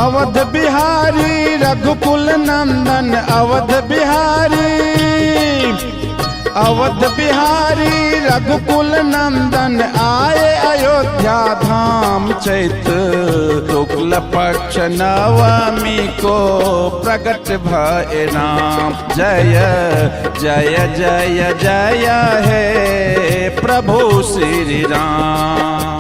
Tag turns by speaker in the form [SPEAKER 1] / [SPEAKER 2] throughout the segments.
[SPEAKER 1] अवध बिहारी रघुकुल नंदन अवध बिहारी रघुकुल नंदन आए अयोध्या धाम चैत्र शुक्ल पक्ष नवमी को प्रकट भय राम। जय जय जय जय हे प्रभु श्री राम।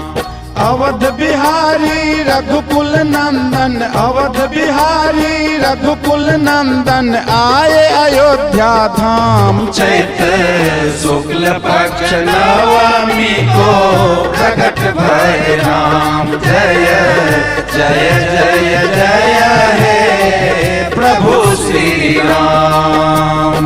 [SPEAKER 1] अवध बिहारी रघुकुल नंदन अवध बिहारी रघुकुल नंदन आए अयोध्या धाम
[SPEAKER 2] चैत्र शुक्ल पक्ष नवमी को प्रकट भय राम। जय जय जय जय हे प्रभु श्री राम।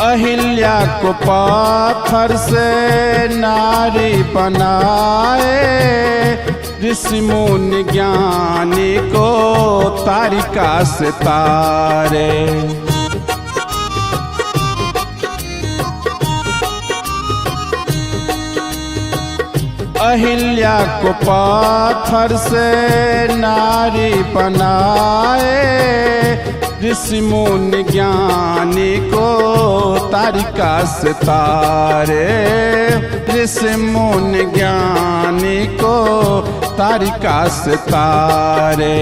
[SPEAKER 1] अहिल्या को पाथर से नारी बनाए ऋषि मुनि ज्ञानी को तारिका से तारे। अहिल्या को पाथर से नारी बनाए ऋषि मुनि ज्ञानी को तारिका से तारे। ऋषि मुनि ज्ञानी को तारिका से तारे।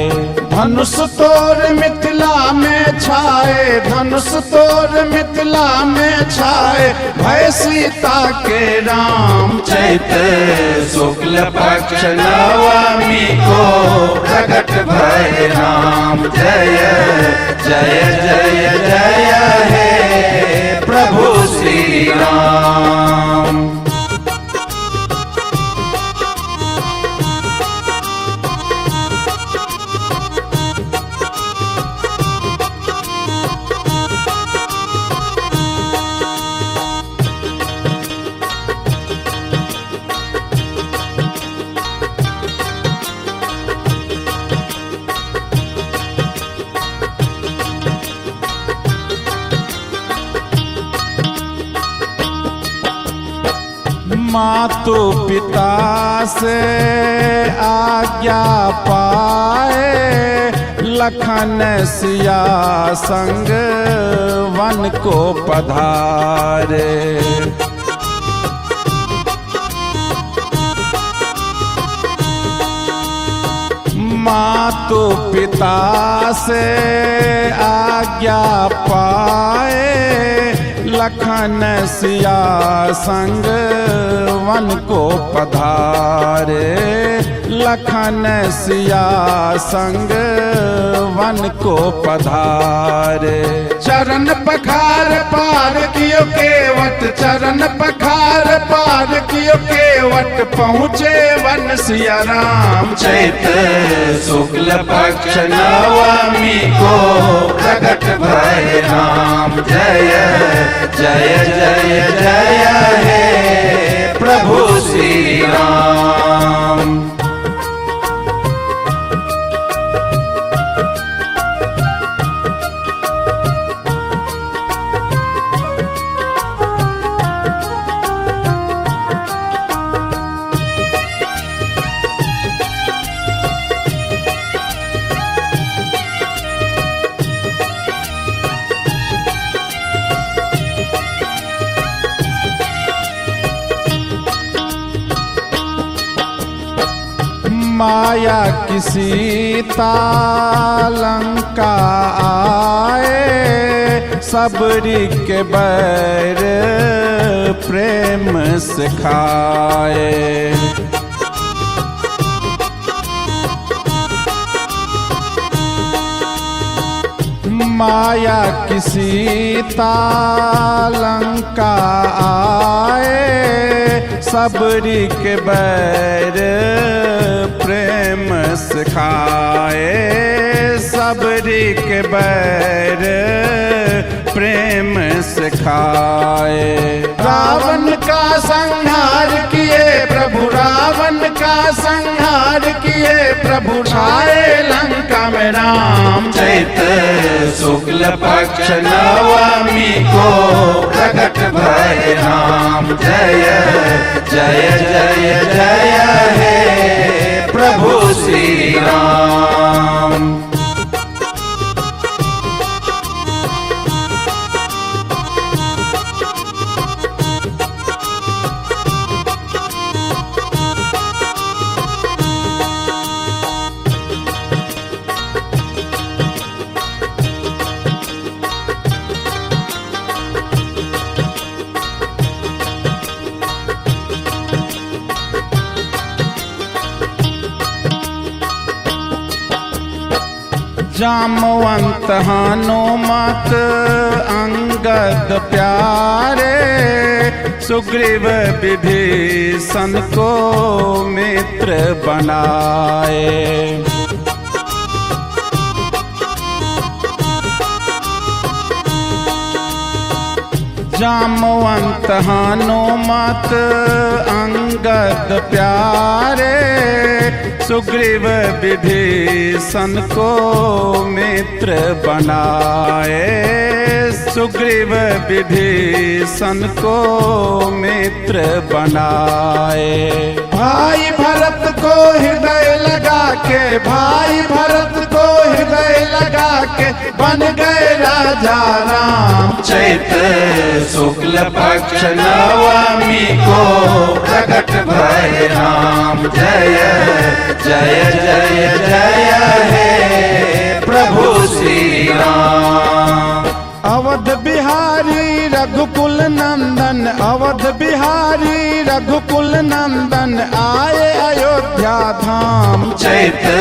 [SPEAKER 1] धनुष तोर मिथिला में छाए धनुष तोर मिथिला में छाए भय सीता के राम।
[SPEAKER 2] चैत्र शुक्ल पक्ष नवमी को प्रकट भय राम। जय जय जय जय हे प्रभु श्री राम।
[SPEAKER 1] मातु पिता से आज्ञा पाए लखन सिया संग वन को पधारे। मातु पिता से आज्ञा पाए लखन सिया संग वन को पधारे। लखन सिया संग वन को पधारे। चरण पखार पार कियो केवट चरण पखार पार कियो केवट पहुँचे वन सिया राम।
[SPEAKER 2] चैत्र शुक्ल पक्ष नवमी को प्रकट भय राम। जय जय जय जय हे प्रभु श्री राम।
[SPEAKER 1] माया की सीता लंका आए सबरी के बैर प्रेम सिखाए। माया की सीता लंका आए सबरी के बैर प्रेम सिखाए। के बैर प्रेम से खाए। रावण का संहार किए प्रभु, रावण का संहार किए प्रभु, छाए लंका में राम।
[SPEAKER 2] चैत्र शुक्ल पक्ष नवमी को प्रकट भय राम। जय जय जय जय हे प्रभु श्री राम।
[SPEAKER 1] जामवंत हनुमत अंगद प्यारे, सुग्रीव विभीषण को मित्र बनाए। जामवंत हनुमत अंगद प्यारे, सुग्रीव विभीषण को मित्र बनाए। सुग्रीव विभीषण को मित्र बनाए। भाई भरत को हृदय लगा के, भाई भरत को हृदय लगा के बन गए राजा राम।
[SPEAKER 2] चैत्र शुक्ल पक्ष नवमी को प्रकट भय राम। जय जय जय जय हे प्रभु श्री राम।
[SPEAKER 1] अवध बिहारी रघुकुल नंदन, अवध बिहारी रघुकुल नंदन आए अयोध्या धाम।
[SPEAKER 2] चैत्र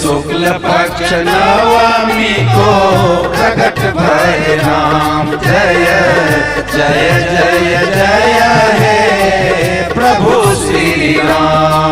[SPEAKER 2] शुक्ल पक्ष नवमी को प्रकट भय राम। जय जय जय जय हे प्रभु श्री राम।